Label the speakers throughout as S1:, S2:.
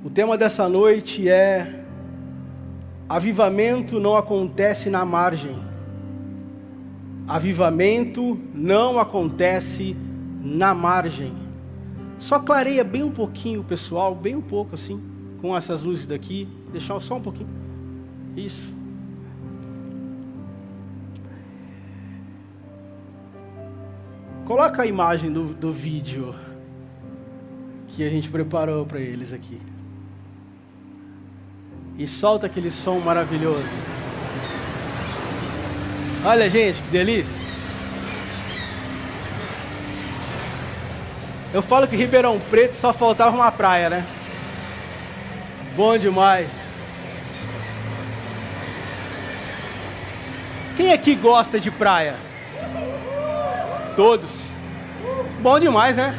S1: O tema dessa noite é: avivamento não acontece na margem. Avivamento não acontece na margem. Só clareia bem um pouquinho, pessoal, bem um pouco assim, com essas luzes daqui. Deixar só um pouquinho. Isso. Coloca a imagem do vídeo que a gente preparou para eles aqui. E solta aquele som maravilhoso. Olha, gente, que delícia. Eu falo que Ribeirão Preto só faltava uma praia, né? Bom demais. Quem aqui gosta de praia? Todos. Bom demais, né?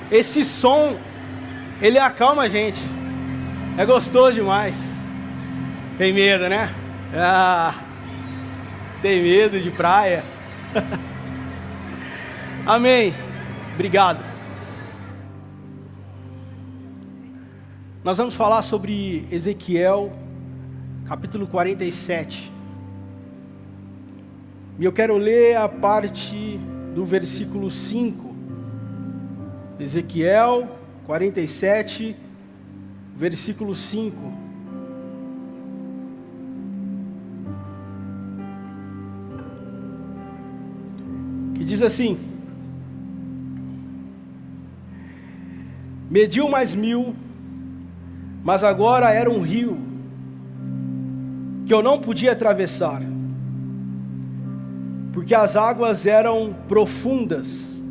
S1: Esse som, ele acalma a gente. É gostoso demais. Tem medo, né? Tem medo de praia. Amém. Obrigado. Nós vamos falar sobre Ezequiel, capítulo 47. E eu quero ler a parte do versículo 5. Ezequiel 47, versículo 5. Que diz assim: mediu mais 1000, mas agora era um rio que eu não podia atravessar, porque as águas eram profundas,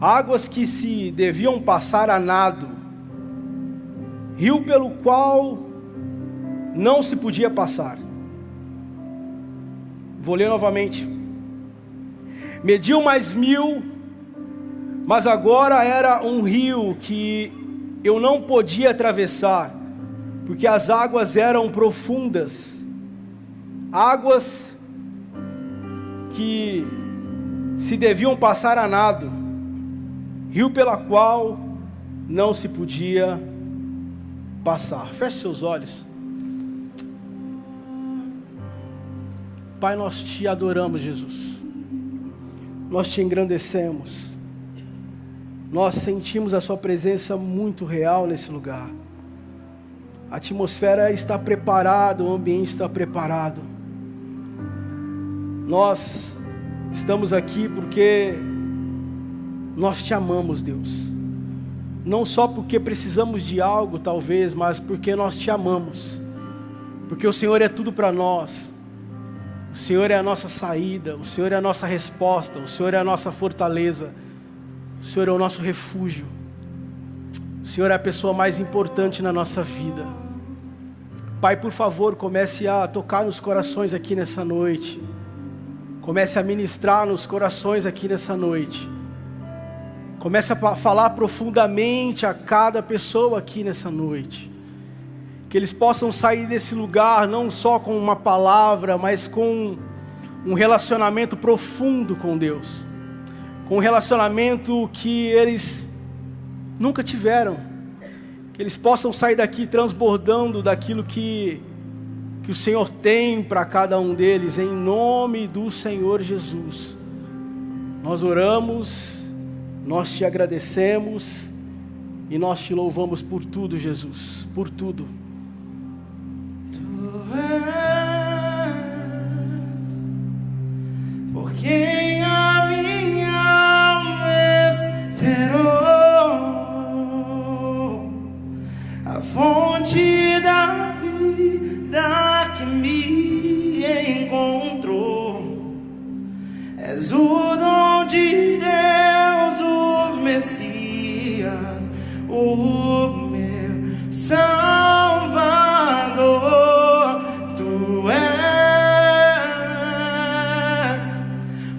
S1: águas que se deviam passar a nado, rio pelo qual não se podia passar. Vou ler novamente. Mediu mais 1000, mas agora era um rio que eu não podia atravessar, porque as águas eram profundas, águas que se deviam passar a nado, rio pela qual não se podia passar. Feche seus olhos. Pai, nós te adoramos, Jesus. Nós te engrandecemos. Nós sentimos a sua presença muito real nesse lugar. A atmosfera está preparada, o ambiente está preparado. Nós estamos aqui porque nós te amamos, Deus. Não só porque precisamos de algo, talvez, mas porque nós te amamos. Porque o Senhor é tudo para nós. O Senhor é a nossa saída, o Senhor é a nossa resposta, o Senhor é a nossa fortaleza, o Senhor é o nosso refúgio. O Senhor é a pessoa mais importante na nossa vida. Pai, por favor, comece a tocar nos corações aqui nessa noite. Comece a ministrar nos corações aqui nessa noite. Comece a falar profundamente a cada pessoa aqui nessa noite. Que eles possam sair desse lugar não só com uma palavra, mas com um relacionamento profundo com Deus. Com um relacionamento que eles nunca tiveram. Que eles possam sair daqui transbordando daquilo que o Senhor tem para cada um deles, em nome do Senhor Jesus. Nós oramos, nós te agradecemos e nós te louvamos por tudo, Jesus, por tudo.
S2: Por quem a minha alma esperou, a fonte da vida que me encontrou. És o dom de Deus, o Messias, o meu Salvador. Tu és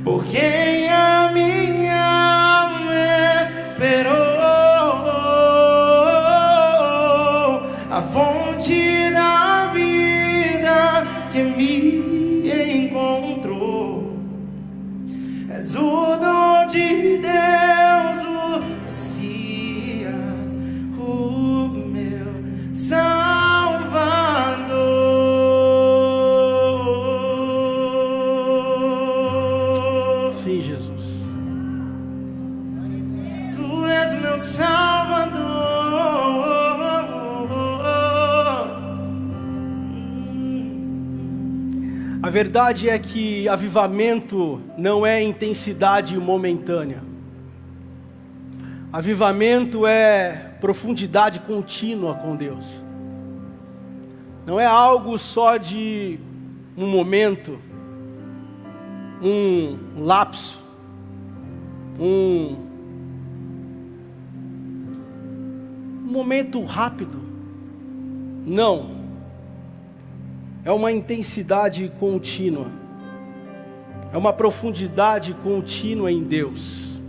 S2: por quem a minha alma esperou, a fonte da vida que me encontrou. És o dom de Deus, o Messias, o
S1: A verdade é que avivamento não é intensidade momentânea. Avivamento é profundidade contínua com Deus. Não é algo só de um momento, um lapso, um momento rápido. Não. É uma intensidade contínua. É uma profundidade contínua em Deus.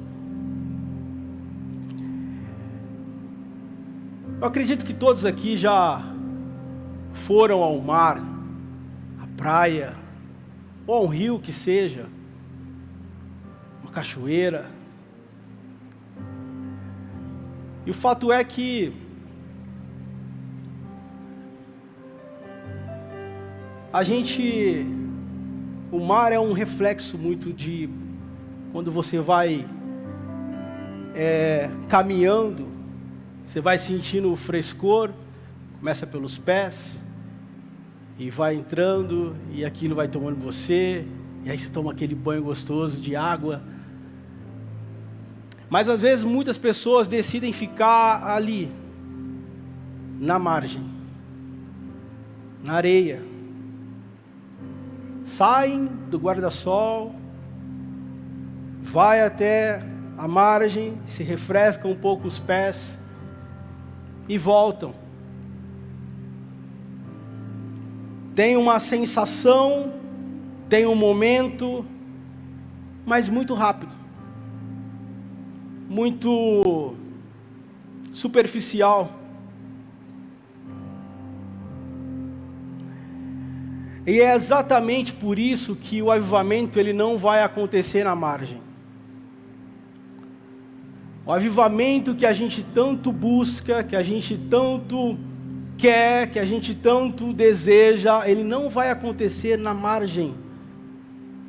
S1: Eu acredito que todos aqui já foram ao mar, à praia, ou a um rio que seja, uma cachoeira. E o fato é que o mar é um reflexo muito de quando você vai caminhando, você vai sentindo o frescor, começa pelos pés, e vai entrando, e aquilo vai tomando você, e aí você toma aquele banho gostoso de água. Mas às vezes muitas pessoas decidem ficar ali, na margem, na areia. Saem do guarda-sol, vai até a margem, se refrescam um pouco os pés e voltam. Tem uma sensação, tem um momento, mas muito rápido, muito superficial. E é exatamente por isso que o avivamento ele não vai acontecer na margem. O avivamento que a gente tanto busca, que a gente tanto quer, que a gente tanto deseja, ele não vai acontecer na margem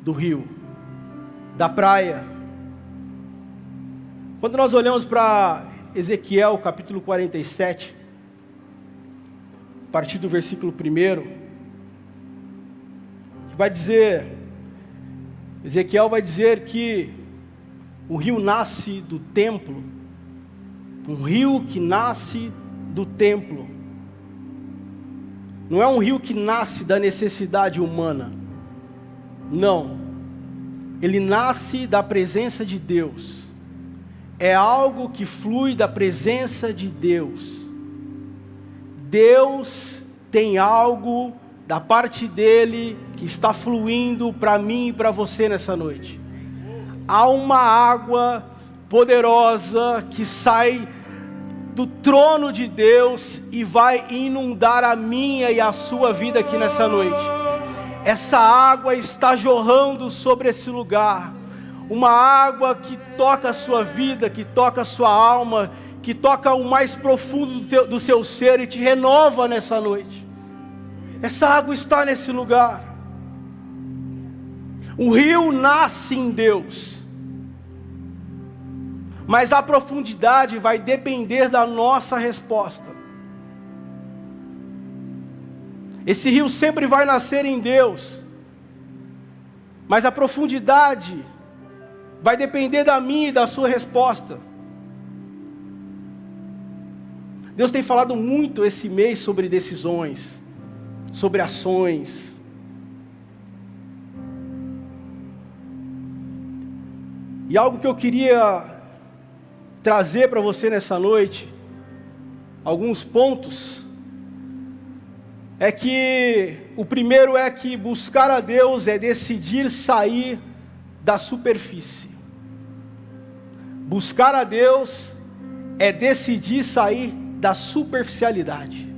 S1: do rio, da praia. Quando nós olhamos para Ezequiel capítulo 47, a partir do versículo 1, vai dizer, Ezequiel vai dizer que o rio nasce do templo, um rio que nasce do templo. Não é um rio que nasce da necessidade humana, não, ele nasce da presença de Deus, é algo que flui da presença de Deus. Deus tem algo da parte dele que está fluindo para mim e para você nessa noite. Há uma água poderosa que sai do trono de Deus e vai inundar a minha e a sua vida aqui nessa noite. Essa água está jorrando sobre esse lugar. Uma água que toca a sua vida, que toca a sua alma, que toca o mais profundo do seu ser e te renova nessa noite. Essa água está nesse lugar. O rio nasce em Deus, mas a profundidade vai depender da nossa resposta. Esse rio sempre vai nascer em Deus, mas a profundidade vai depender da minha e da sua resposta. Deus tem falado muito esse mês sobre decisões, sobre ações. E algo que eu queria trazer para você nessa noite, alguns pontos, é que o primeiro é que buscar a Deus é decidir sair da superfície. Buscar a Deus é decidir sair da superficialidade.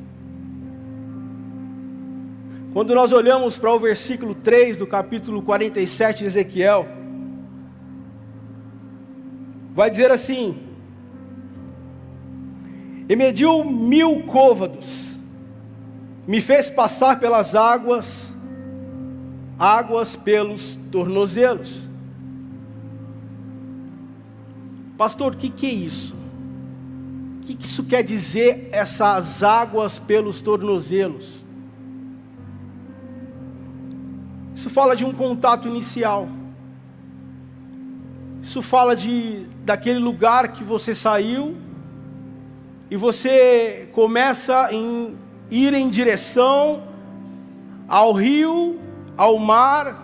S1: Quando nós olhamos para o versículo 3 do capítulo 47 de Ezequiel, vai dizer assim: e mediu 1000 côvados, me fez passar pelas águas pelos tornozelos. Pastor, o que é isso? O que isso quer dizer, essas águas pelos tornozelos? Isso fala de um contato inicial. Isso fala daquele lugar que você saiu e você começa a ir em direção ao rio, ao mar,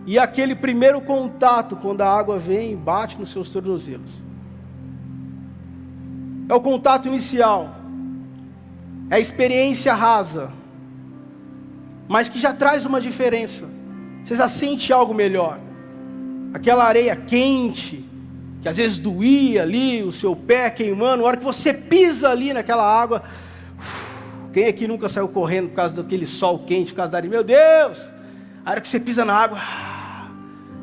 S1: e aquele primeiro contato, quando a água vem e bate nos seus tornozelos. É o contato inicial, é a experiência rasa, mas que já traz uma diferença. Você já sente algo melhor. Aquela areia quente, que às vezes doía ali, o seu pé queimando, na hora que você pisa ali naquela água, quem aqui nunca saiu correndo por causa daquele sol quente, por causa da areia? Meu Deus! A hora que você pisa na água,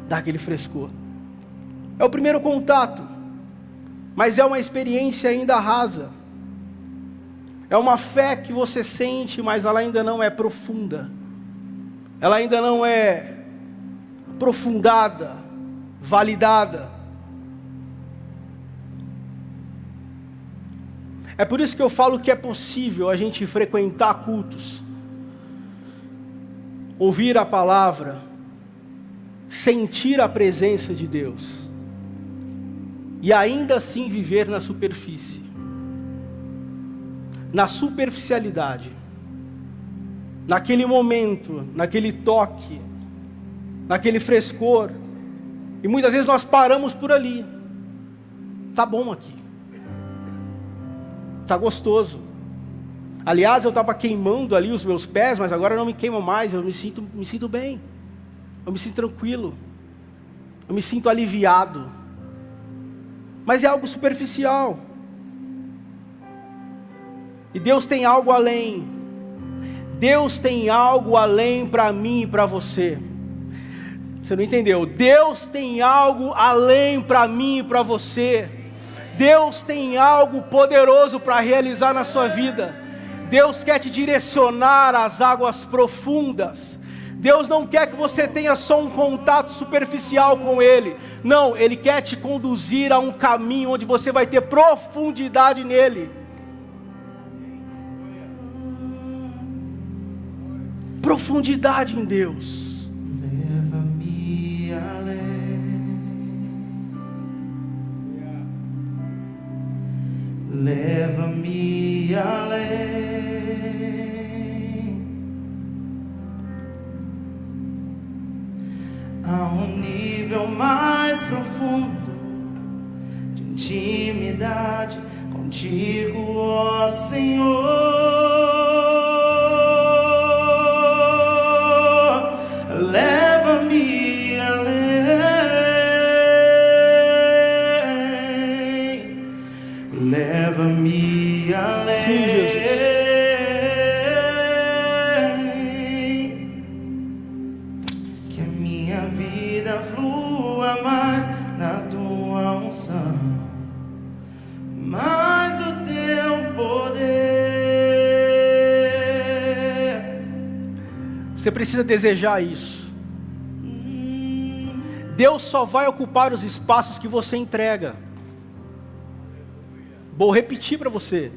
S1: dá aquele frescor. É o primeiro contato, mas é uma experiência ainda rasa. É uma fé que você sente, mas ela ainda não é profunda. Ela ainda não é aprofundada, validada. É por isso que eu falo que é possível a gente frequentar cultos, ouvir a palavra, sentir a presença de Deus, e ainda assim viver na superfície, na superficialidade, naquele momento, naquele toque, naquele frescor, e muitas vezes nós paramos por ali. Tá bom aqui, tá gostoso. Aliás, eu estava queimando ali os meus pés, mas agora não me queimo mais. Eu me sinto bem, eu me sinto tranquilo, eu me sinto aliviado. Mas é algo superficial, e Deus tem algo além. Deus tem algo além para mim e para você. Você não entendeu? Deus tem algo além para mim e para você. Deus tem algo poderoso para realizar na sua vida. Deus quer te direcionar às águas profundas. Deus não quer que você tenha só um contato superficial com Ele. Não, Ele quer te conduzir a um caminho onde você vai ter profundidade nele. Profundidade em Deus.
S2: Leva-me além, leva-me além, a um nível mais profundo de intimidade contigo, ó Senhor. Leva-me além, leva-me além.
S1: Sim, Jesus.
S2: Que a minha vida flua mais na tua unção, mais do teu poder.
S1: Você precisa desejar isso. Deus só vai ocupar os espaços que você entrega. Vou repetir para você.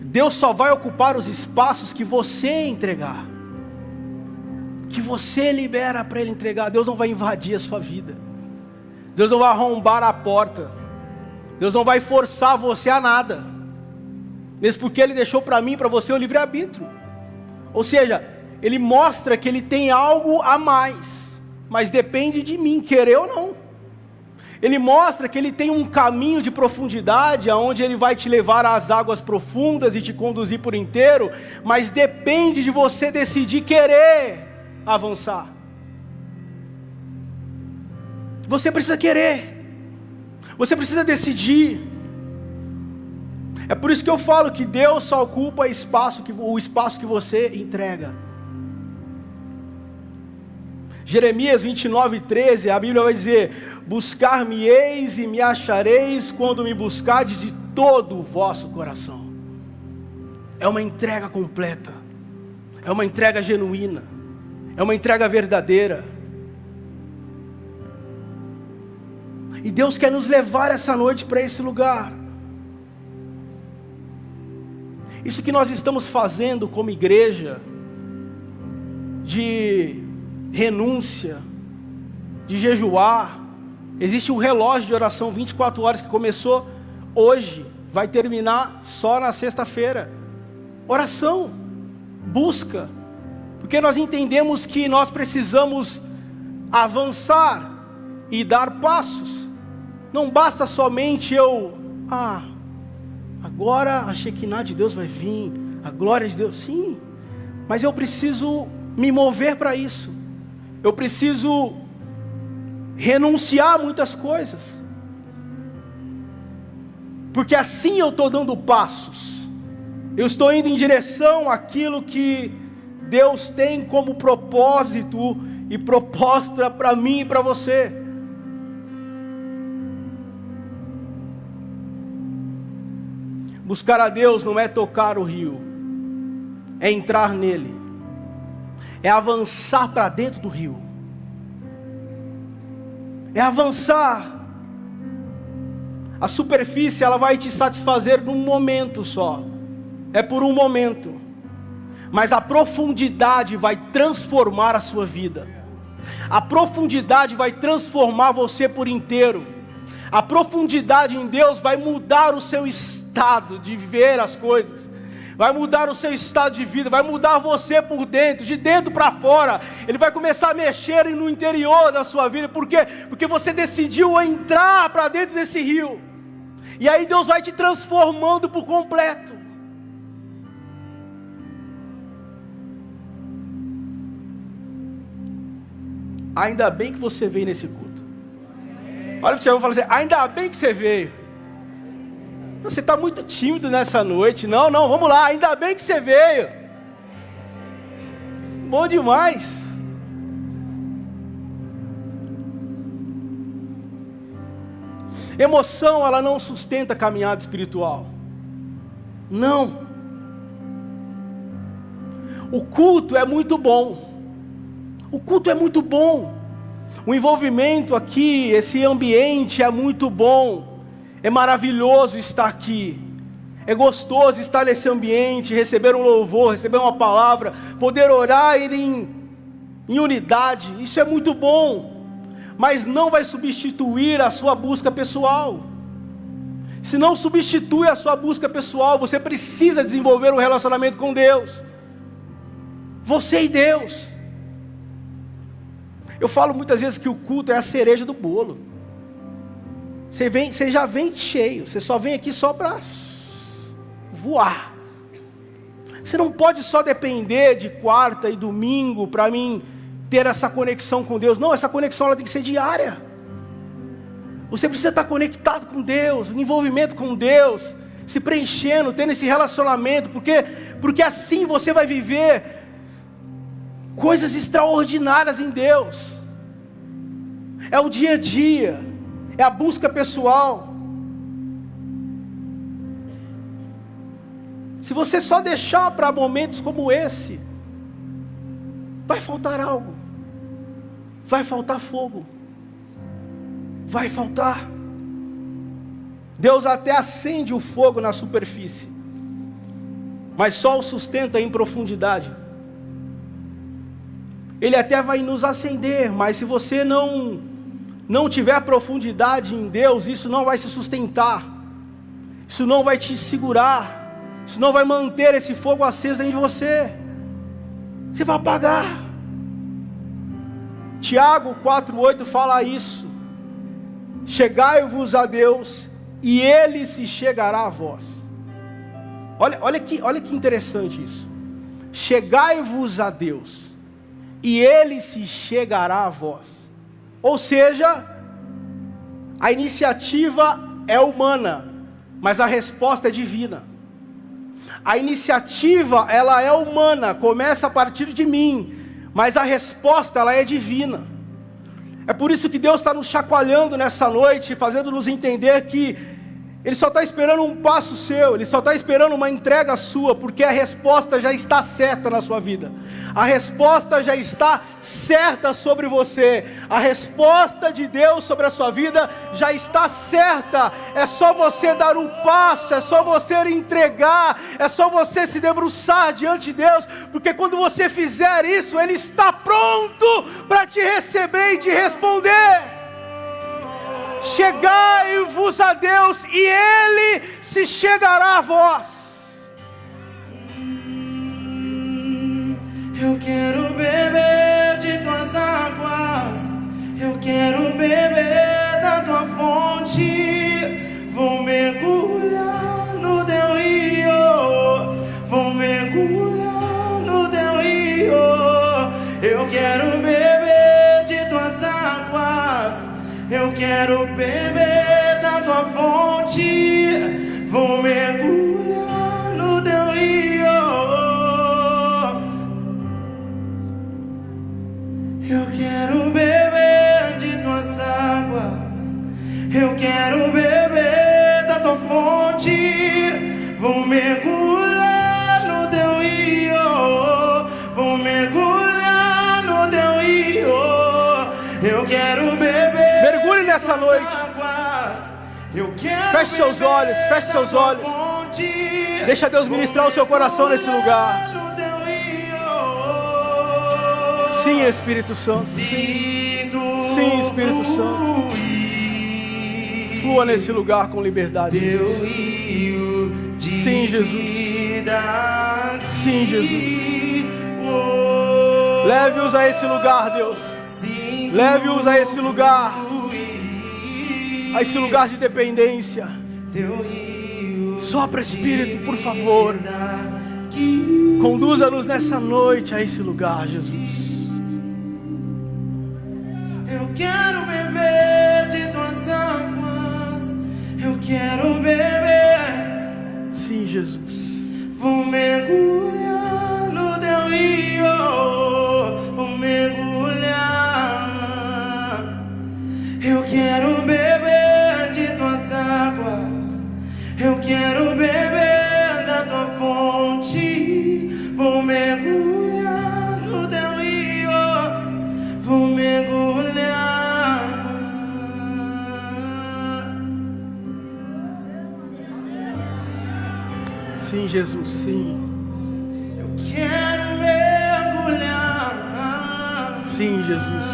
S1: Deus só vai ocupar os espaços que você entregar, que você libera para Ele entregar. Deus não vai invadir a sua vida. Deus não vai arrombar a porta. Deus não vai forçar você a nada. Mesmo porque Ele deixou para mim e para você o livre-arbítrio. Ou seja, Ele mostra que Ele tem algo a mais, mas depende de mim, querer ou não. Ele mostra que Ele tem um caminho de profundidade, aonde Ele vai te levar às águas profundas e te conduzir por inteiro, mas depende de você decidir querer avançar. Você precisa querer, você precisa decidir. É por isso que eu falo que Deus só ocupa o espaço que você entrega. Jeremias 29:13, a Bíblia vai dizer: buscar-me-eis e me achareis quando me buscardes de todo o vosso coração. É uma entrega completa, é uma entrega genuína, é uma entrega verdadeira. E Deus quer nos levar essa noite para esse lugar. Isso que nós estamos fazendo como igreja, de renúncia, de jejuar. Existe um relógio de oração 24 horas que começou hoje, vai terminar só na sexta-feira. Oração, busca, porque nós entendemos que nós precisamos avançar e dar passos. Não basta somente agora a Shekinah de Deus vai vir, a glória de Deus, sim, mas eu preciso me mover para isso. Eu preciso renunciar a muitas coisas, porque assim eu estou dando passos, eu estou indo em direção àquilo que Deus tem como propósito e proposta para mim e para você. Buscar a Deus não é tocar o rio, é entrar nele, é avançar para dentro do rio, é avançar. A superfície ela vai te satisfazer num momento só, é por um momento, mas a profundidade vai transformar a sua vida, a profundidade vai transformar você por inteiro. A profundidade em Deus vai mudar o seu estado de ver as coisas, vai mudar o seu estado de vida, vai mudar você por dentro, de dentro para fora. Ele vai começar a mexer no interior da sua vida. Por quê? Porque você decidiu entrar para dentro desse rio, e aí Deus vai te transformando por completo. Ainda bem que você veio nesse culto. Olha para o Tiago e fala assim: ainda bem que você veio. Você está muito tímido nessa noite. Não, vamos lá, ainda bem que você veio. Bom demais. Emoção, ela não sustenta a caminhada espiritual. Não. O culto é muito bom. O culto é muito bom. O envolvimento aqui, esse ambiente é muito bom. É maravilhoso estar aqui. É gostoso estar nesse ambiente, receber um louvor, receber uma palavra, poder orar em unidade. Isso é muito bom. Mas não vai substituir a sua busca pessoal. Se não substitui a sua busca pessoal, você precisa desenvolver um relacionamento com Deus. Você e Deus. Eu falo muitas vezes que o culto é a cereja do bolo. Você já vem cheio, você só vem aqui só para voar. Você não pode só depender de quarta e domingo para mim ter essa conexão com Deus. Não, essa conexão ela tem que ser diária. Você precisa estar conectado com Deus, em envolvimento com Deus, se preenchendo, tendo esse relacionamento, porque assim você vai viver coisas extraordinárias em Deus. É o dia a dia, é a busca pessoal. Se você só deixar para momentos como esse, vai faltar algo, vai faltar fogo, vai faltar. Deus até acende o fogo na superfície, mas só o sustenta em profundidade. Ele até vai nos acender, mas se você não tiver profundidade em Deus, isso não vai se sustentar, isso não vai te segurar, isso não vai manter esse fogo aceso dentro de você. Você vai apagar. Tiago 4,8 fala isso: chegai-vos a Deus e Ele se chegará a vós. Olha que interessante isso. Chegai-vos a Deus e Ele se chegará a vós. Ou seja, a iniciativa é humana, mas a resposta é divina. A iniciativa ela é humana, começa a partir de mim, mas a resposta ela é divina. É por isso que Deus está nos chacoalhando nessa noite, fazendo-nos entender que Ele só está esperando um passo seu, Ele só está esperando uma entrega sua, porque a resposta já está certa na sua vida. A resposta já está certa sobre você. A resposta de Deus sobre a sua vida já está certa. É só você dar um passo, é só você entregar, é só você se debruçar diante de Deus, porque quando você fizer isso, Ele está pronto para te receber e te responder. Chegai-vos a Deus e Ele se chegará a vós.
S2: Eu quero beber de tuas águas, eu quero beber da tua fonte. Vou mergulhar no teu rio, vou mergulhar no teu rio. Eu quero beber de tuas águas, eu quero beber da tua fonte. Vou mergulhar no teu rio. Eu quero beber de tuas águas, eu quero beber da tua fonte. Vou mergulhar no teu rio, vou mergulhar no teu rio. Eu quero beber.
S1: Mergulhe nessa noite. Feche seus olhos, feche seus olhos. Deixa Deus ministrar o seu coração nesse lugar. Sim, Espírito Santo. Sim, Espírito Santo. Flua nesse lugar com liberdade. Sim, Jesus. Sim, Jesus. Leve-os a esse lugar, Deus. Leve-os a esse lugar. A esse lugar de dependência. Sopra, Espírito, por favor. Conduza-nos nessa noite a esse lugar, Jesus.
S2: Eu quero beber de tuas águas, eu quero beber.
S1: Sim, Jesus.
S2: Vou mergulhar no teu rio, vou mergulhar. Eu quero beber de tuas águas, eu quero beber da tua fonte. Vou mergulhar no teu rio, vou mergulhar.
S1: Sim, Jesus, sim.
S2: Eu quero mergulhar.
S1: Sim, Jesus.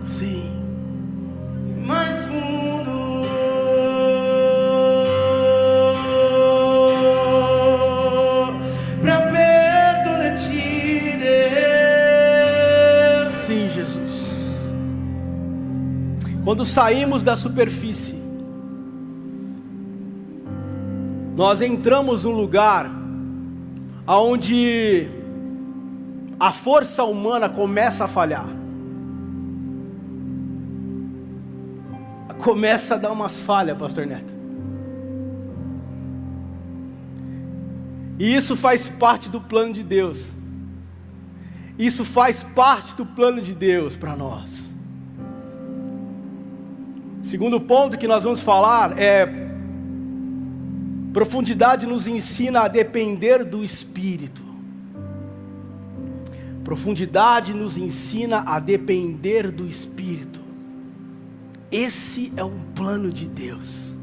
S1: Sim.
S2: Mais fundo. Pra perto de ti, Deus.
S1: Sim, Jesus. Quando saímos da superfície, nós entramos num lugar onde a força humana começa a falhar. Começa a dar umas falhas, Pastor Neto. E isso faz parte do plano de Deus. Isso faz parte do plano de Deus para nós. Segundo ponto que nós vamos falar é: profundidade nos ensina a depender do Espírito. Profundidade nos ensina a depender do Espírito. Esse é um plano de Deus.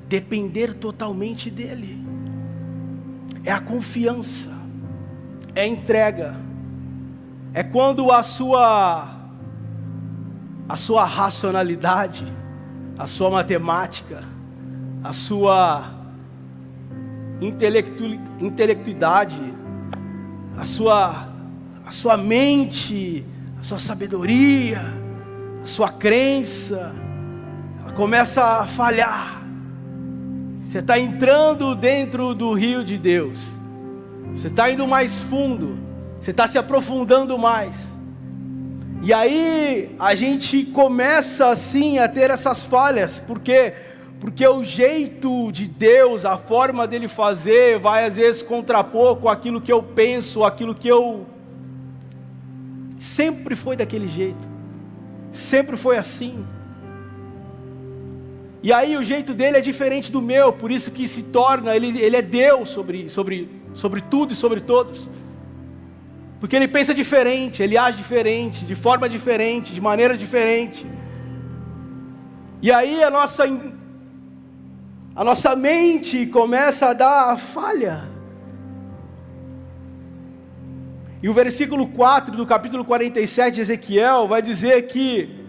S1: Depender totalmente dEle. É a confiança. É a entrega. É quando a sua racionalidade, a sua matemática, a sua intelectualidade, a sua mente, a sua sabedoria, a sua crença, ela começa a falhar. Você está entrando dentro do rio de Deus, você está indo mais fundo, você está se aprofundando mais, e aí a gente começa assim a ter essas falhas, porque o jeito de Deus, a forma dele fazer, vai às vezes contrapor com aquilo que eu penso, aquilo que eu... Sempre foi daquele jeito, sempre foi assim. E aí o jeito dele é diferente do meu, por isso que se torna, ele é Deus sobre tudo e sobre todos. Porque ele pensa diferente, ele age diferente, de forma diferente, de maneira diferente. E aí a nossa mente começa a dar a falha. E o versículo 4 do capítulo 47 de Ezequiel vai dizer que: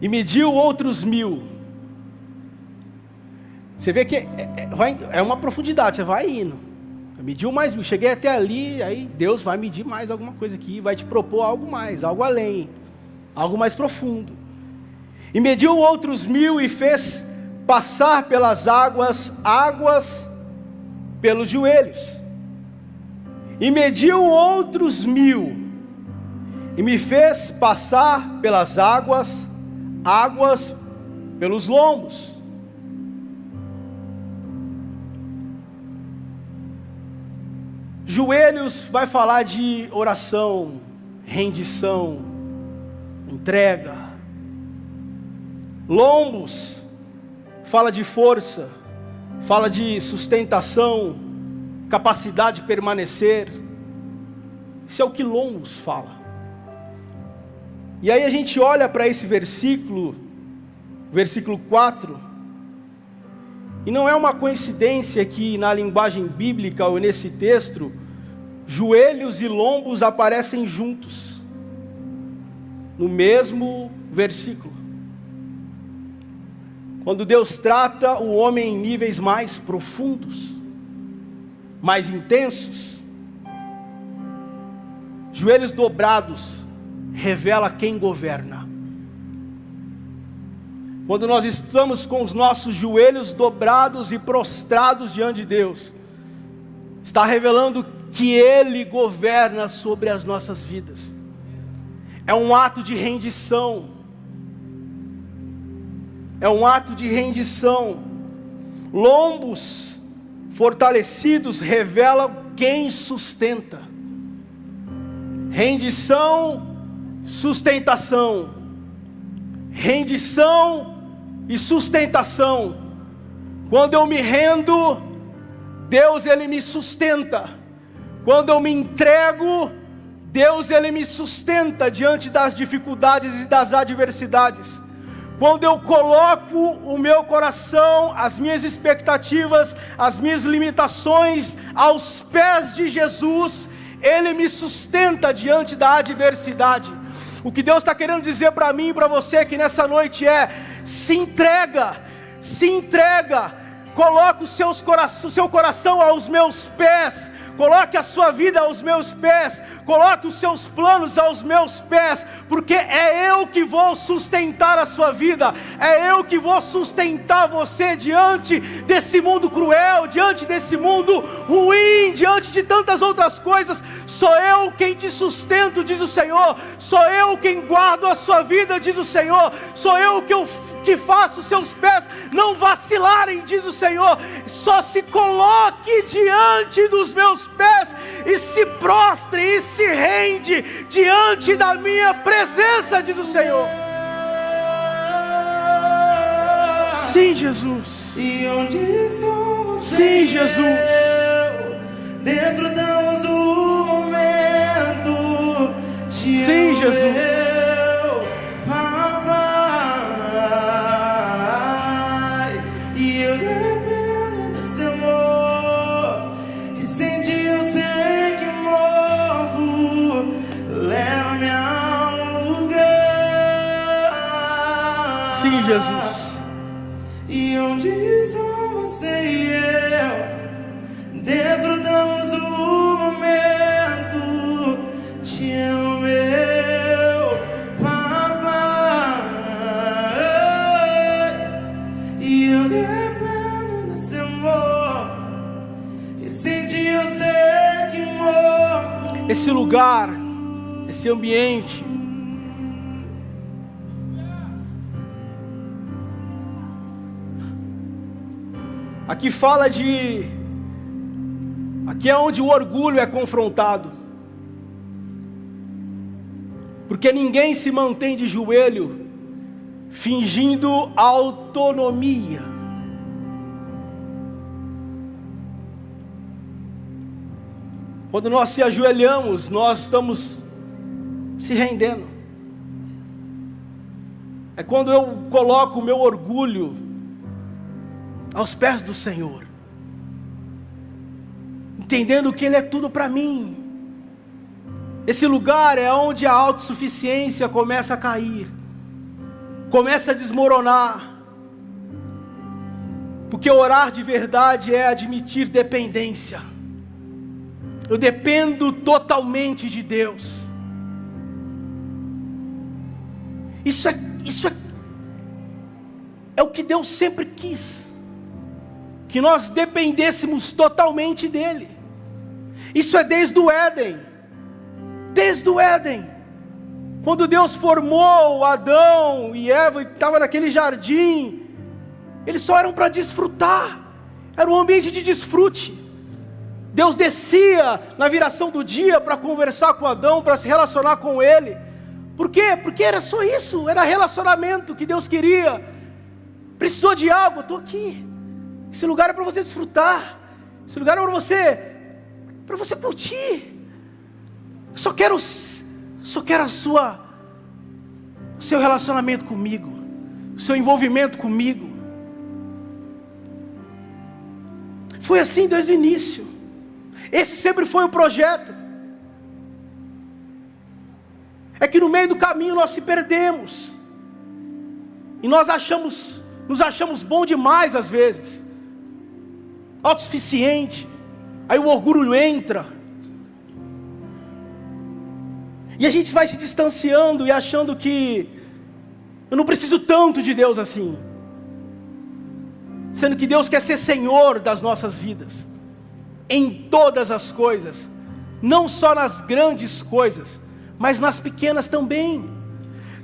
S1: e mediu outros 1000. Você vê que é uma profundidade, você vai indo. Mediu mais 1000, cheguei até ali, aí Deus vai medir mais alguma coisa aqui, vai te propor algo mais, algo além, algo mais profundo. E mediu outros 1000 e fez passar pelas águas pelos joelhos. E mediu outros 1000 e me fez passar pelas águas pelos lombos. Joelhos vai falar de oração, rendição, entrega. Lombos fala de força, fala de sustentação, capacidade de permanecer. Isso é o que lombos fala. E aí a gente olha para esse versículo 4, e não é uma coincidência que na linguagem bíblica ou nesse texto, joelhos e lombos aparecem juntos, no mesmo versículo. Quando Deus trata o homem em níveis mais profundos, mais intensos, joelhos dobrados revela quem governa. Quando nós estamos com os nossos joelhos dobrados e prostrados diante de Deus, está revelando que Ele governa sobre as nossas vidas. É um ato de rendição. É um ato de rendição. Lombos fortalecidos revelam quem sustenta. Rendição, sustentação. Rendição e sustentação. Quando eu me rendo, Deus Ele me sustenta. Quando eu me entrego, Deus Ele me sustenta diante das dificuldades e das adversidades. Quando eu coloco o meu coração, as minhas expectativas, as minhas limitações aos pés de Jesus, Ele me sustenta diante da adversidade. O que Deus está querendo dizer para mim e para você aqui nessa noite é: se entrega, coloque o seu coração aos meus pés, coloque a sua vida aos meus pés, coloque os seus planos aos meus pés, porque é eu que vou sustentar a sua vida, é eu que vou sustentar você diante desse mundo cruel, diante desse mundo ruim, diante de tantas outras coisas. Sou eu quem te sustento, diz o Senhor, sou eu quem guardo a sua vida, diz o Senhor, sou eu que faço os seus pés não vacilarem, diz o Senhor. Só se coloque diante dos meus pés e se prostre e se rende diante da minha presença, diz o Senhor. Sim, Jesus.
S2: E onde sou você?
S1: Sim, Jesus.
S2: Desfrutamos o momento.
S1: Sim, Jesus. Sim, Jesus.
S2: E onde só você e eu desfrutamos o momento. Te amo, meu papai. E eu dependo desse amor. E sem ti eu sei que morro.
S1: Esse lugar, esse ambiente, aqui fala aqui é onde o orgulho é confrontado, porque ninguém se mantém de joelho fingindo autonomia. Quando nós se ajoelhamos, nós estamos se rendendo. É quando eu coloco o meu orgulho aos pés do Senhor, entendendo que Ele é tudo para mim. Esse lugar é onde a autossuficiência começa a cair, começa a desmoronar, porque orar de verdade é admitir dependência. Eu dependo totalmente de Deus. Isso é o que Deus sempre quis, que nós dependêssemos totalmente dEle. Isso é desde o Éden. Desde o Éden, quando Deus formou Adão e Eva e estava naquele jardim, eles só eram para desfrutar, era um ambiente de desfrute. Deus descia na viração do dia para conversar com Adão, para se relacionar com ele. Por quê? Porque era só isso, era relacionamento que Deus queria. Precisou de algo, eu estou aqui. Esse lugar é para você desfrutar, esse lugar é para você curtir. Só quero o seu relacionamento comigo, o seu envolvimento comigo. Foi assim desde o início. Esse sempre foi o projeto. É que no meio do caminho nós se perdemos. E nos achamos bom demais às vezes. Autossuficiente. Aí o orgulho entra. E a gente vai se distanciando e achando que eu não preciso tanto de Deus assim. Sendo que Deus quer ser Senhor das nossas vidas, em todas as coisas, não só nas grandes coisas, mas nas pequenas também.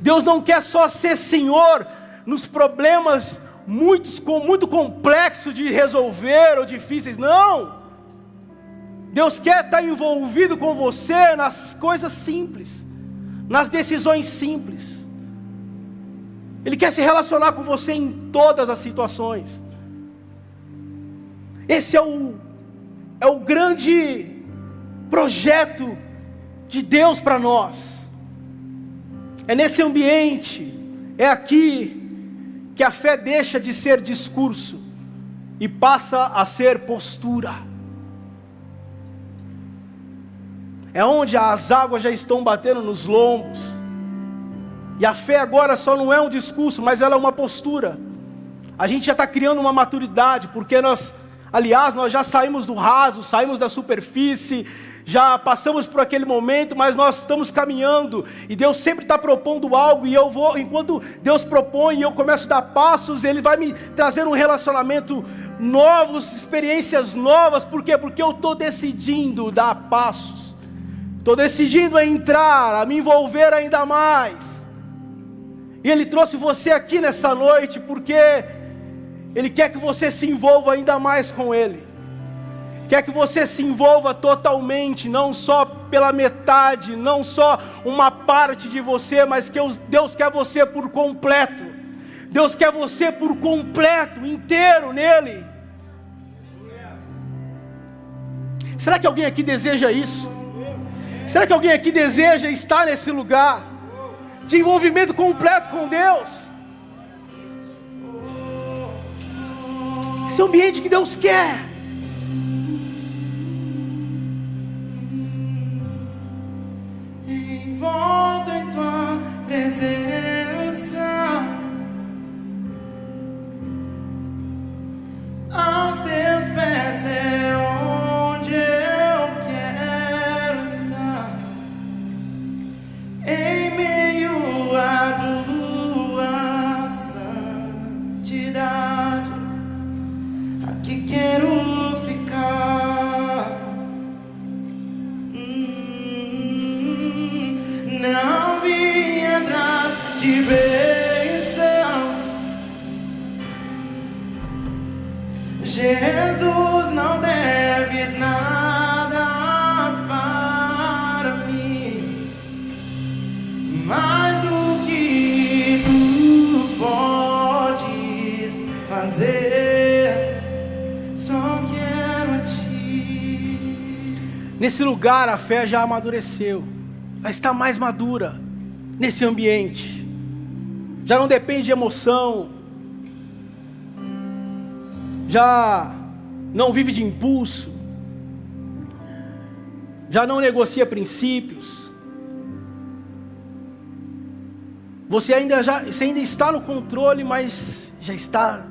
S1: Deus não quer só ser Senhor nos problemas muito complexos de resolver ou difíceis, não. Deus quer estar envolvido com você nas coisas simples, nas decisões simples. Ele quer se relacionar com você em todas as situações. Esse é o grande projeto de Deus para nós. É nesse ambiente, é aqui, que a fé deixa de ser discurso e passa a ser postura. É onde as águas já estão batendo nos lombos. E a fé agora só não é um discurso, mas ela é uma postura. A gente já está criando uma maturidade, porque nós já saímos do raso, saímos da superfície, já passamos por aquele momento, mas nós estamos caminhando. E Deus sempre está propondo algo, e enquanto Deus propõe e eu começo a dar passos, Ele vai me trazer um relacionamento novo, experiências novas. Por quê? Porque eu estou decidindo dar passos. Estou decidindo a entrar, a me envolver ainda mais. E Ele trouxe você aqui nessa noite, porque Ele quer que você se envolva ainda mais com Ele. Quer que você se envolva totalmente, não só pela metade, não só uma parte de você, mas que Deus quer você por completo. Deus quer você por completo, inteiro nele. Será que alguém aqui deseja isso? Será que alguém aqui deseja estar nesse lugar de envolvimento completo com Deus? Esse é o ambiente que Deus quer.
S2: Envolto em tua presença, aos teus pés é onde eu quero estar, em meio à tua santidade, aqui quero ficar. Não vim atrás de bênçãos, Jesus, não deves nada para mim, mais do que tu
S1: Nesse lugar a fé já amadureceu, ela está mais madura nesse ambiente, já não depende de emoção, já não vive de impulso, já não negocia princípios. Você ainda está no controle, mas já está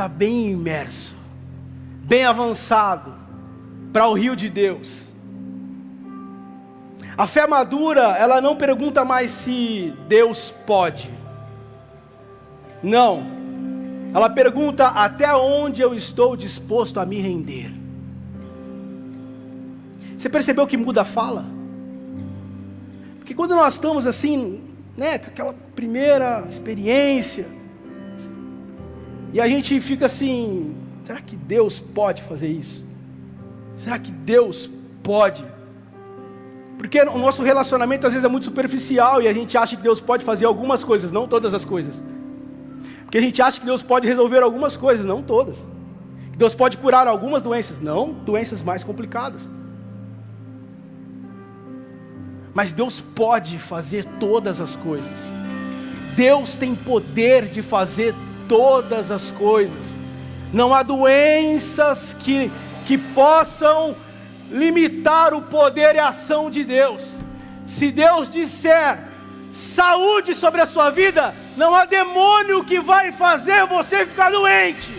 S1: bem imerso, bem avançado para o rio de Deus. A fé madura, ela não pergunta mais se Deus pode. Não. Ela pergunta até onde eu estou disposto a me render. Você percebeu que muda a fala? Porque quando nós estamos assim, né, com aquela primeira experiência, e a gente fica assim, será que Deus pode fazer isso? Será que Deus pode? Porque o nosso relacionamento às vezes é muito superficial e a gente acha que Deus pode fazer algumas coisas, não todas as coisas. Porque a gente acha que Deus pode resolver algumas coisas, não todas. Que Deus pode curar algumas doenças, não doenças mais complicadas. Mas Deus pode fazer todas as coisas. Deus tem poder de fazer todas as coisas. Não há doenças que possam limitar o poder e a ação de Deus. Se Deus disser saúde sobre a sua vida, não há demônio que vai fazer você ficar doente.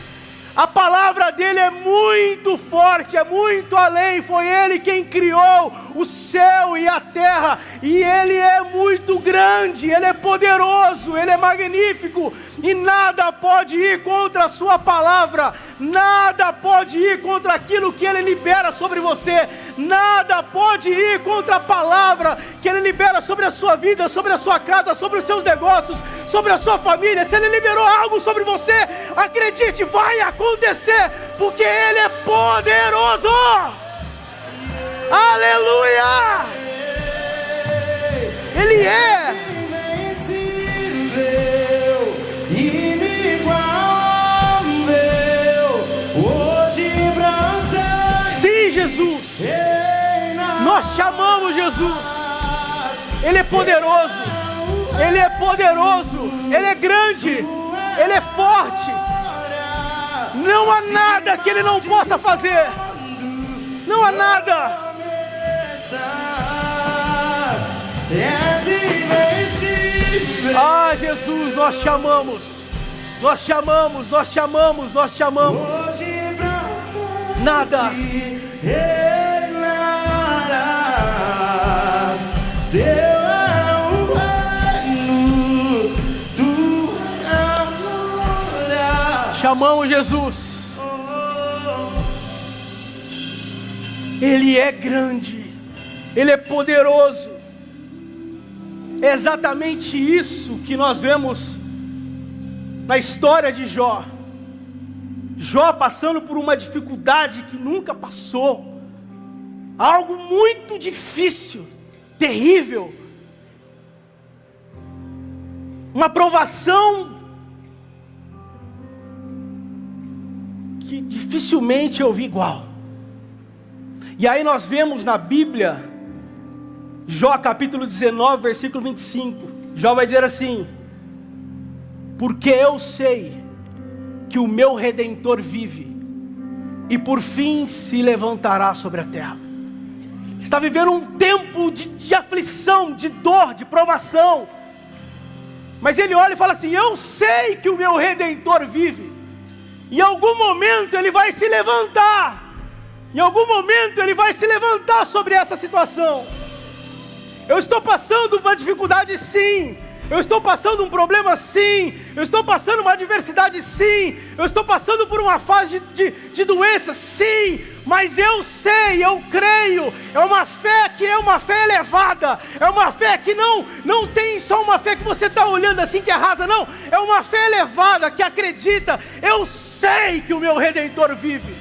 S1: A palavra dele é muito forte, é muito além. Foi ele quem criou o céu e a terra, e ele é muito grande, ele é poderoso, ele é magnífico, e nada pode ir contra a sua palavra, nada pode ir contra aquilo que ele libera sobre você, nada pode ir contra a palavra que ele libera sobre a sua vida, sobre a sua casa, sobre os seus negócios, sobre a sua família. Se ele liberou algo sobre você, acredite, vai acontecer, porque ele é poderoso. Aleluia! Ele é sim, Jesus. Nós te amamos, Jesus. Ele é poderoso. Ele é poderoso. Ele é grande. Ele é forte. Não há nada que ele não possa fazer. Não há nada. Ah, Jesus, nós te amamos. Nós te amamos, nós te amamos, nós te amamos. Nada. Chamamos Jesus. Ele é grande, ele é poderoso. É exatamente isso que nós vemos na história de Jó. Jó passando por uma dificuldade que nunca passou, algo muito difícil, terrível, uma provação que dificilmente eu vi igual. E aí nós vemos na Bíblia, Jó capítulo 19, versículo 25, Jó vai dizer assim: porque eu sei que o meu Redentor vive, e por fim se levantará sobre a terra. Está vivendo um tempo de aflição, de dor, de provação, mas ele olha e fala assim: eu sei que o meu Redentor vive, em algum momento ele vai se levantar, em algum momento ele vai se levantar sobre essa situação. Eu estou passando uma dificuldade, sim. Eu estou passando um problema, sim. Eu estou passando uma adversidade, sim. Eu estou passando por uma fase de doença, sim. Mas eu sei, eu creio. É uma fé que é uma fé elevada. É uma fé que não tem só uma fé que você está olhando assim que é rasa, não. É uma fé elevada que acredita. Eu sei que o meu Redentor vive.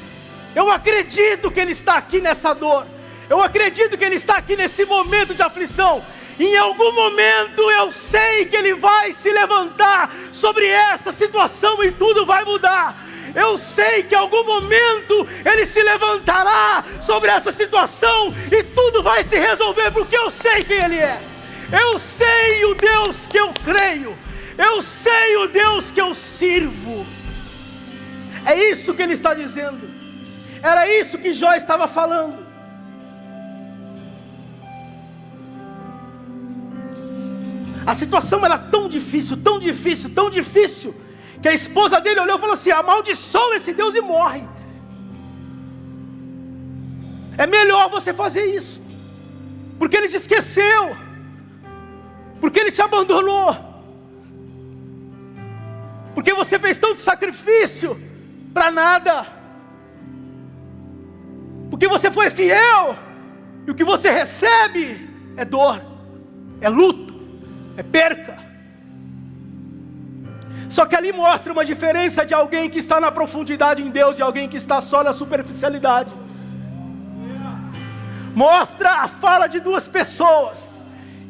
S1: Eu acredito que Ele está aqui nessa dor. Eu acredito que Ele está aqui nesse momento de aflição. Em algum momento eu sei que Ele vai se levantar sobre essa situação e tudo vai mudar. eu sei que em algum momento Ele se levantará sobre essa situação e tudo vai se resolver, porque eu sei quem Ele é. Eu sei o Deus que eu creio. Eu sei o Deus que eu sirvo. É isso que Ele está dizendo. Era isso que Jó estava falando. A situação era tão difícil, tão difícil, tão difícil, que a esposa dele olhou e falou assim: amaldiçoa esse Deus e morre. É melhor você fazer isso, porque Ele te esqueceu, porque Ele te abandonou, porque você fez tanto sacrifício para nada, porque você foi fiel, e o que você recebe é dor, é luto, é perca. Só que ali mostra uma diferença de alguém que está na profundidade em Deus e alguém que está só na superficialidade. Mostra a fala de duas pessoas,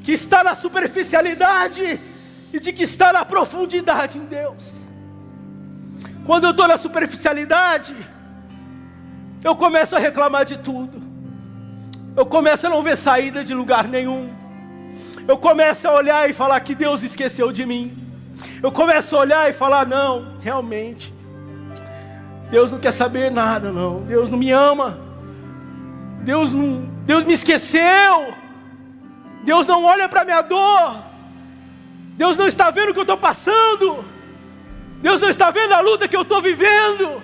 S1: que está na superficialidade e de que está na profundidade em Deus. Quando eu estou na superficialidade, eu começo a reclamar de tudo, eu começo a não ver saída de lugar nenhum, eu começo a olhar e falar que Deus esqueceu de mim. Eu começo a olhar e falar: não, realmente, Deus não quer saber nada não. Deus não me ama. Deus me esqueceu. Deus não olha para a minha dor. Deus não está vendo o que eu estou passando. Deus não está vendo a luta que eu estou vivendo.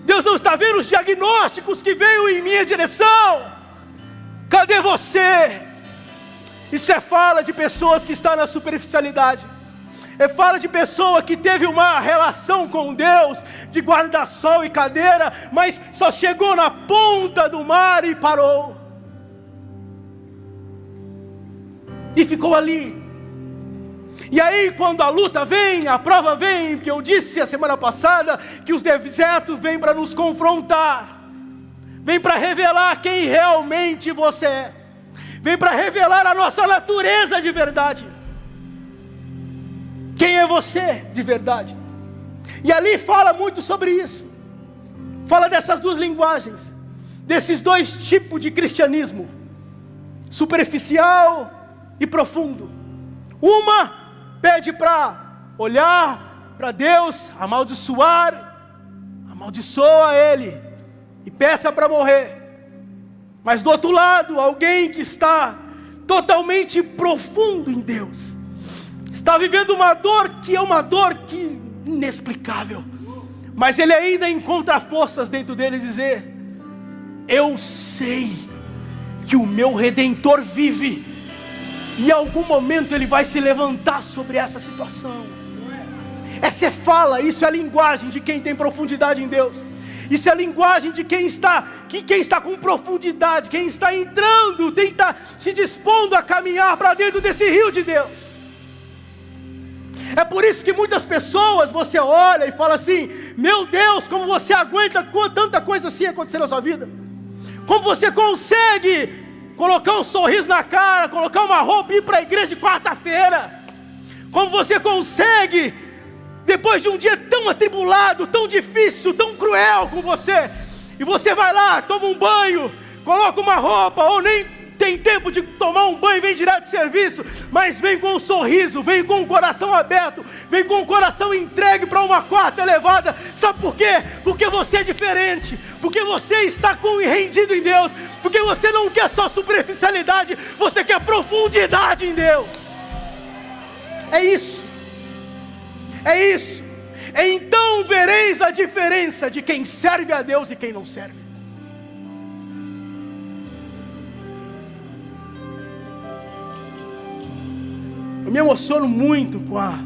S1: Deus não está vendo os diagnósticos que veio em minha direção. Cadê você? Isso é fala de pessoas que estão na superficialidade. É fala de pessoa que teve uma relação com Deus, de guarda-sol e cadeira, mas só chegou na ponta do mar e parou. E ficou ali. E aí quando a luta vem, a prova vem, que eu disse a semana passada, que os desertos vêm para nos confrontar. Vem para revelar quem realmente você é. Vem para revelar a nossa natureza de verdade. Quem é você de verdade? E ali fala muito sobre isso. Fala dessas duas linguagens, desses dois tipos de cristianismo, superficial e profundo. Uma pede para olhar para Deus, amaldiçoa Ele e peça para morrer. Mas do outro lado, alguém que está totalmente profundo em Deus, está vivendo uma dor que é uma dor que inexplicável, mas ele ainda encontra forças dentro dele dizer: eu sei que o meu Redentor vive, e em algum momento ele vai se levantar sobre essa situação. Essa é fala, isso é a linguagem de quem tem profundidade em Deus. Isso é a linguagem de quem está com profundidade, quem está entrando, quem está se dispondo a caminhar para dentro desse rio de Deus. É por isso que muitas pessoas você olha e fala assim: meu Deus, como você aguenta tanta coisa assim acontecer na sua vida? Como você consegue colocar um sorriso na cara, colocar uma roupa e ir para a igreja de quarta-feira? Como você consegue, depois de um dia tão atribulado, tão difícil, tão cruel com você, e você vai lá, toma um banho, coloca uma roupa, ou nem tem tempo de tomar um banho, vem direto de serviço, mas vem com um sorriso, vem com o coração aberto, vem com o coração entregue para uma quarta elevada. Sabe por quê? Porque você é diferente, porque você está rendido em Deus, porque você não quer só superficialidade, você quer profundidade em Deus. É isso. É isso. Então vereis a diferença de quem serve a Deus e quem não serve. Eu me emociono muito com a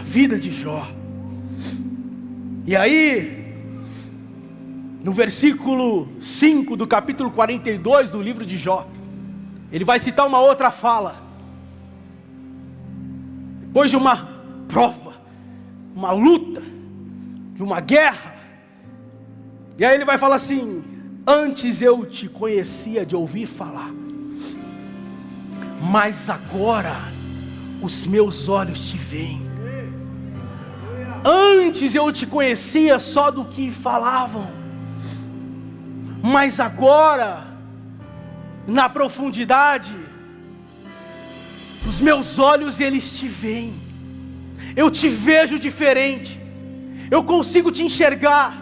S1: vida de Jó. E aí, no versículo 5 do capítulo 42 do livro de Jó, ele vai citar uma outra fala. Depois de uma prova, uma luta, de uma guerra, e aí ele vai falar assim: antes eu te conhecia de ouvir falar, mas agora os meus olhos te veem. Antes eu te conhecia só do que falavam, mas agora, na profundidade, os meus olhos eles te veem. Eu te vejo diferente. Eu consigo te enxergar.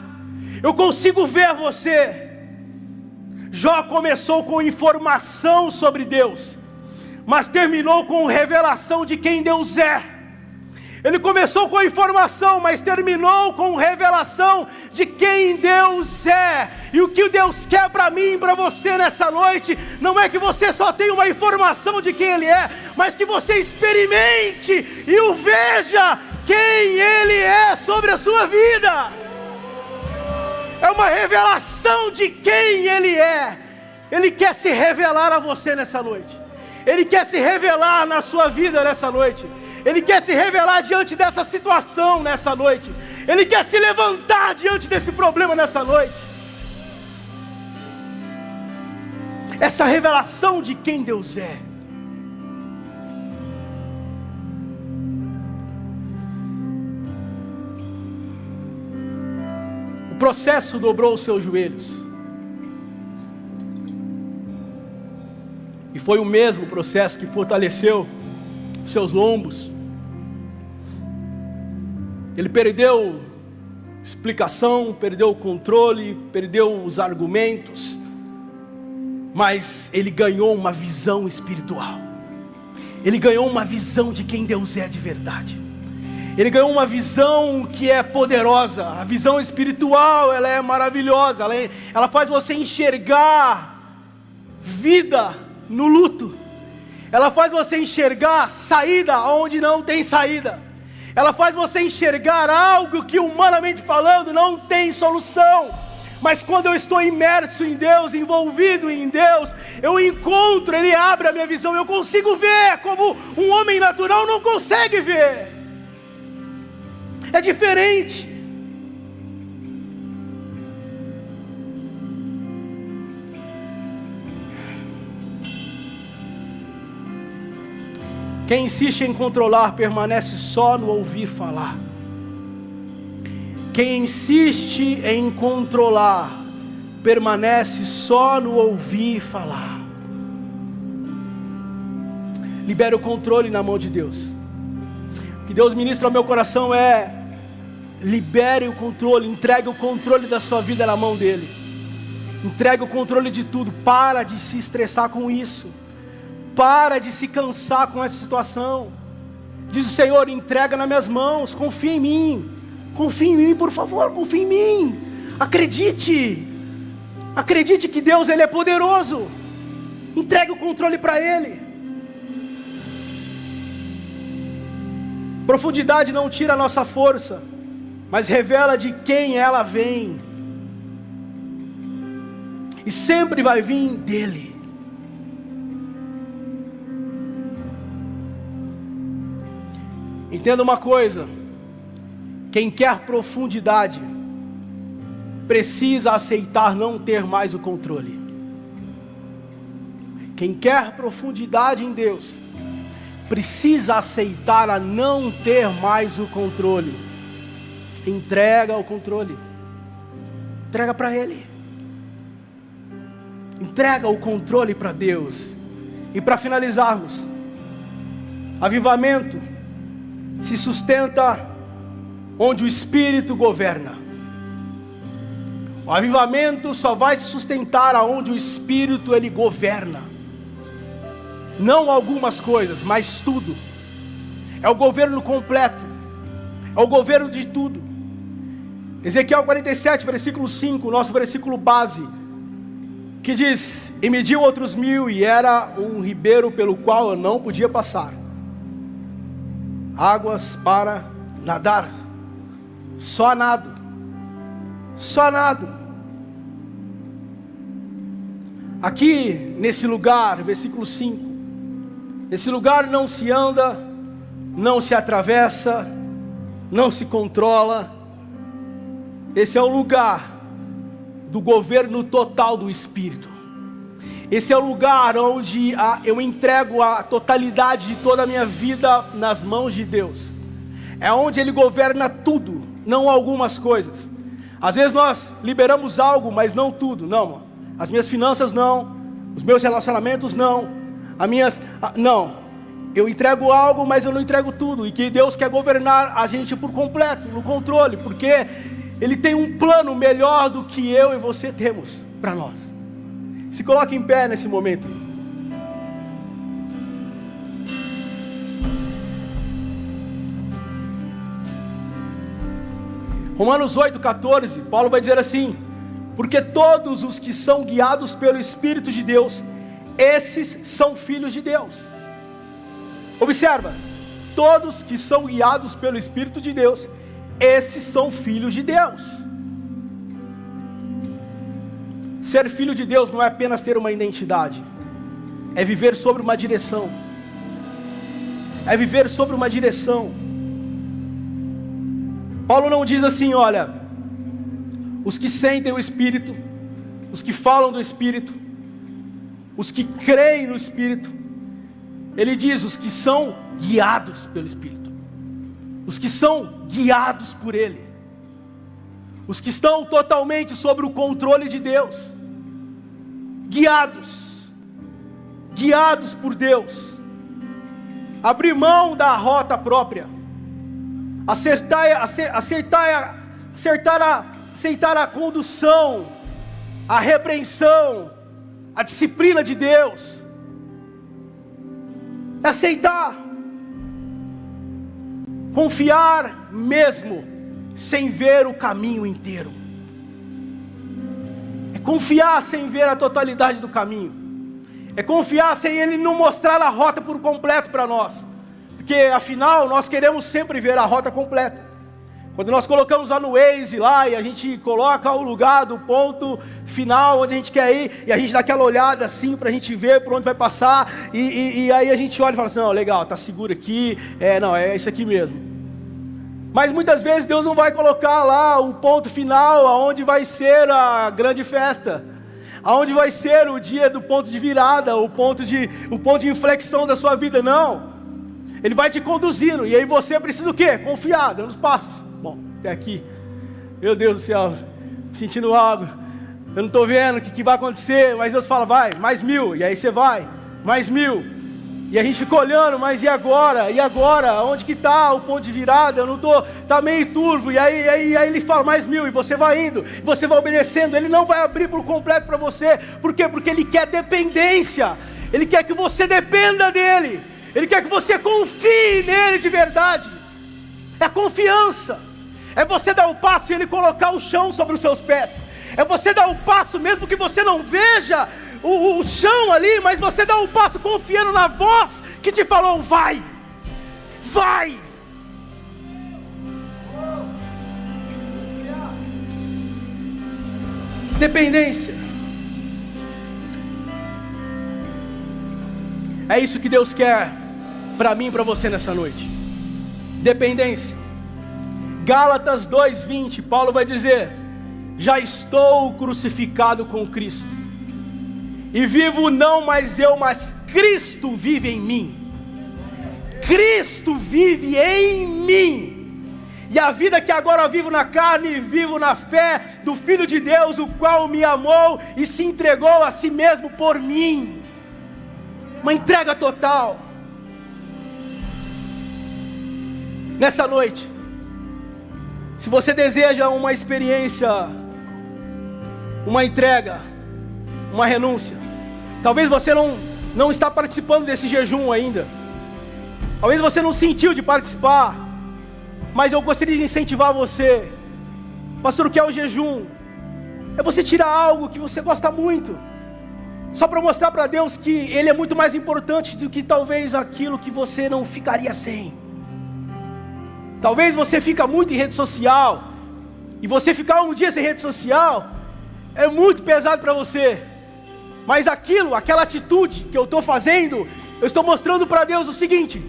S1: Eu consigo ver você. Jó começou com informação sobre Deus, mas terminou com revelação de quem Deus é. Ele começou com informação, mas terminou com revelação de quem Deus é. E o que Deus quer para mim e para você nessa noite, não é que você só tenha uma informação de quem Ele é, mas que você experimente e o veja quem Ele é sobre a sua vida. É uma revelação de quem Ele é. Ele quer se revelar a você nessa noite. Ele quer se revelar na sua vida nessa noite. Ele quer se revelar diante dessa situação nessa noite. Ele quer se levantar diante desse problema nessa noite. Essa revelação de quem Deus é. O processo dobrou os seus joelhos. E foi o mesmo processo que fortaleceu os seus lombos. Ele perdeu explicação, perdeu o controle, perdeu os argumentos, mas ele ganhou uma visão espiritual. Ele ganhou uma visão de quem Deus é de verdade. Ele ganhou uma visão que é poderosa. A visão espiritual, ela é maravilhosa. Ela faz você enxergar vida no luto. Ela faz você enxergar saída onde não tem saída. Ela faz você enxergar algo que, humanamente falando, não tem solução. Mas quando eu estou imerso em Deus, envolvido em Deus, eu encontro, Ele abre a minha visão. Eu consigo ver como um homem natural não consegue ver. É diferente. Quem insiste em controlar permanece só no ouvir falar. Quem insiste em controlar permanece só no ouvir falar. Libere o controle na mão de Deus. O que Deus ministra ao meu coração é: libere o controle, entregue o controle da sua vida na mão dEle. Entregue o controle de tudo. Para de se estressar com isso. Para de se cansar com essa situação. Diz o Senhor: entrega nas minhas mãos, confia em mim. Confia em mim, por favor, confia em mim. Acredite. Acredite que Deus, Ele é poderoso. Entregue o controle para Ele. Profundidade não tira a nossa força, mas revela de quem ela vem. E sempre vai vir dEle. Entenda uma coisa: quem quer profundidade precisa aceitar não ter mais o controle. Quem quer profundidade em Deus precisa aceitar a não ter mais o controle. Entrega o controle. Entrega para Ele. Entrega o controle para Deus. E para finalizarmos, avivamento se sustenta onde o Espírito governa. O avivamento só vai se sustentar aonde o Espírito ele governa. Não algumas coisas, mas tudo. É o governo completo. É o governo de tudo. Ezequiel 47, versículo 5, nosso versículo base, que diz: e mediu outros 1000, e era um ribeiro pelo qual eu não podia passar. Águas para nadar. Só nado. Só nado. Aqui nesse lugar, versículo 5, nesse lugar não se anda, não se atravessa, não se controla. Esse é o lugar do governo total do Espírito. Esse é o lugar onde eu entrego a totalidade de toda a minha vida nas mãos de Deus. é onde Ele governa tudo, não algumas coisas. Às vezes nós liberamos algo, mas não tudo. Não, mano. As minhas finanças não, os meus relacionamentos não, não. Eu entrego algo, mas eu não entrego tudo. E que Deus quer governar a gente por completo, no controle, porque Ele tem um plano melhor do que eu e você temos para nós. Se coloque em pé nesse momento. Romanos 8,14, Paulo vai dizer assim: porque todos os que são guiados pelo Espírito de Deus, esses são filhos de Deus. Observa, todos que são guiados pelo Espírito de Deus, esses são filhos de Deus. Ser filho de Deus não é apenas ter uma identidade, é viver sobre uma direção. É viver sobre uma direção. Paulo não diz assim, olha, os que sentem o Espírito, os que falam do Espírito, os que creem no Espírito. Ele diz, os que são guiados pelo Espírito, os que são guiados por Ele, os que estão totalmente sob o controle de Deus, guiados por Deus. Abrir mão da rota própria, aceitar a condução, a repreensão, a disciplina de Deus. É aceitar, confiar mesmo, sem ver o caminho inteiro. É confiar sem ver a totalidade do caminho. É confiar sem Ele não mostrar a rota por completo para nós. Porque afinal nós queremos sempre ver a rota completa. Quando nós colocamos lá no Waze lá, e a gente coloca o lugar do ponto final onde a gente quer ir, e a gente dá aquela olhada assim para a gente ver por onde vai passar, e aí a gente olha e fala assim, não, legal, tá seguro aqui, é isso aqui mesmo. Mas muitas vezes Deus não vai colocar lá o ponto final, aonde vai ser a grande festa, aonde vai ser o dia do ponto de virada, o ponto de inflexão da sua vida, não. Ele vai te conduzindo, e aí você precisa o quê? Confiar, dando os passos. Bom, até aqui, meu Deus do céu, sentindo algo, eu não estou vendo o que vai acontecer, mas Deus fala, vai, mais 1000, e aí você vai, mais 1000, e a gente fica olhando, mas e agora? E agora? Onde que está o ponto de virada? Eu não estou, está meio turvo, e aí Ele fala, mais 1000, e você vai indo, você vai obedecendo. Ele não vai abrir por completo para você. Por quê? Porque Ele quer dependência, Ele quer que você dependa dEle, Ele quer que você confie nele de verdade. É a confiança, é você dar o passo e Ele colocar o chão sobre os seus pés, é você dar o passo mesmo que você não veja o chão ali, mas você dá o passo confiando na voz que te falou, vai, vai. Dependência. É isso que Deus quer para mim e para você nessa noite. Dependência. Gálatas 2:20, Paulo vai dizer, já estou crucificado com Cristo, e vivo não mais eu, mas Cristo vive em mim. Cristo vive em mim, e a vida que agora vivo na carne, vivo na fé do Filho de Deus, o qual me amou e se entregou a si mesmo por mim. Uma entrega total. Nessa noite, se você deseja uma experiência, uma entrega, uma renúncia, talvez você não está participando desse jejum ainda, talvez você não sentiu de participar, mas eu gostaria de incentivar você. Pastor, o que é o jejum? É você tirar algo que você gosta muito, só para mostrar para Deus que Ele é muito mais importante do que talvez aquilo que você não ficaria sem. Talvez você fica muito em rede social, e você ficar um dia sem rede social é muito pesado para você. Mas aquela atitude que eu estou fazendo, eu estou mostrando para Deus o seguinte: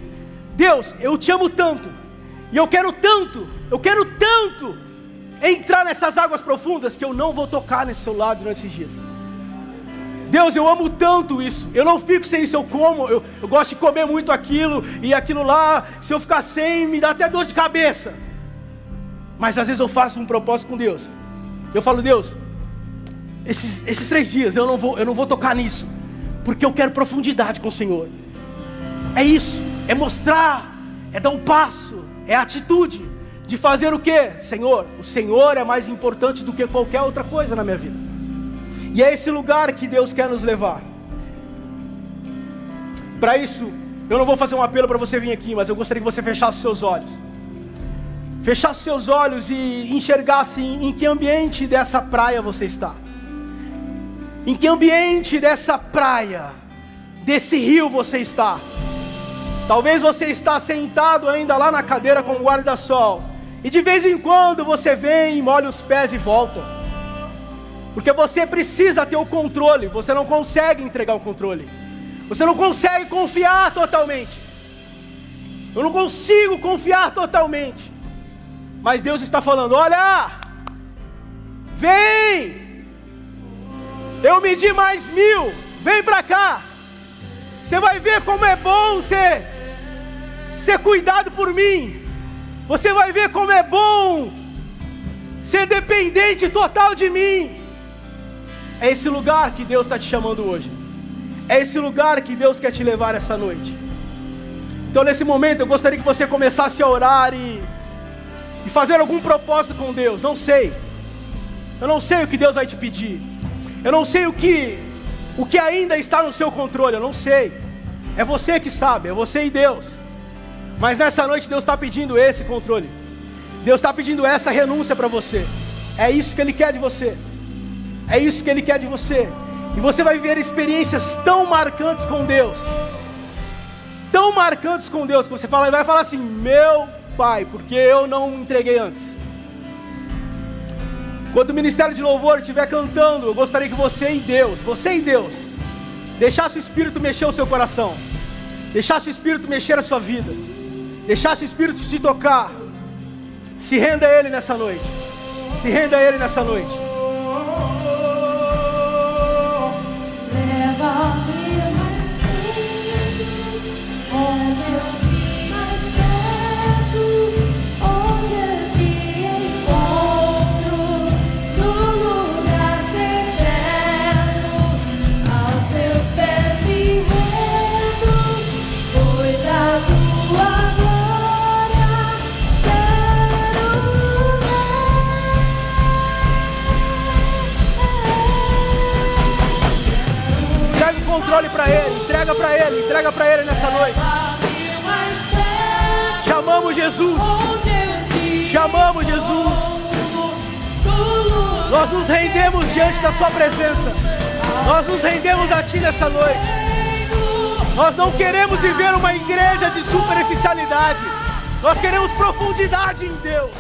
S1: Deus, eu te amo tanto, e eu quero tanto entrar nessas águas profundas, que eu não vou tocar nesse celular durante esses dias. Deus, eu amo tanto isso, eu não fico sem isso, eu como, eu gosto de comer muito aquilo, e aquilo lá, se eu ficar sem, me dá até dor de cabeça. Mas às vezes eu faço um propósito com Deus, eu falo, Deus, esses 3 dias eu não vou tocar nisso, porque eu quero profundidade com o Senhor. É isso, é mostrar, é dar um passo, é a atitude de fazer o quê? Senhor, o Senhor é mais importante do que qualquer outra coisa na minha vida. E é esse lugar que Deus quer nos levar. Para isso, eu não vou fazer um apelo para você vir aqui, mas eu gostaria que você fechasse os seus olhos. Fechasse os seus olhos e enxergasse em que ambiente dessa praia você está. Em que ambiente dessa praia, desse rio você está. Talvez você está sentado ainda lá na cadeira com o guarda-sol, e de vez em quando você vem, molha os pés e volta. Porque você precisa ter o controle, você não consegue entregar o controle. Você não consegue confiar totalmente. Eu não consigo confiar totalmente. Mas Deus está falando, olha, vem, eu medi mais 1000, vem pra cá. Você vai ver como é bom ser cuidado por mim. Você vai ver como é bom ser dependente total de mim. É esse lugar que Deus está te chamando hoje. É esse lugar que Deus quer te levar essa noite. Então nesse momento eu gostaria que você começasse a orar e fazer algum propósito com Deus. Não sei. Eu não sei o que Deus vai te pedir. Eu não sei o que ainda está no seu controle. Eu não sei. É você que sabe. É você e Deus. Mas nessa noite Deus está pedindo esse controle. Deus está pedindo essa renúncia para você. É isso que Ele quer de você. É isso que Ele quer de você. E você vai viver experiências tão marcantes com Deus. Tão marcantes com Deus, que você vai falar assim, meu Pai, porque eu não entreguei antes. Quando o Ministério de Louvor estiver cantando, eu gostaria que você e Deus, deixasse o Espírito mexer o seu coração. Deixasse o Espírito mexer a sua vida. Deixasse o Espírito te tocar. Se renda a Ele nessa noite. Se renda a Ele nessa noite.
S3: Leva-me mais perto, onde eu te encontro, no lugar secreto, aos teus pés me rendo, pois a tua glória quero
S1: Entrega o controle para Ele, entrega para Ele nessa noite. Te amamos, Jesus. Te amamos, Jesus. Nós nos rendemos diante da Sua presença. Nós nos rendemos a Ti nessa noite. Nós não queremos viver uma igreja de superficialidade. Nós queremos profundidade em Deus.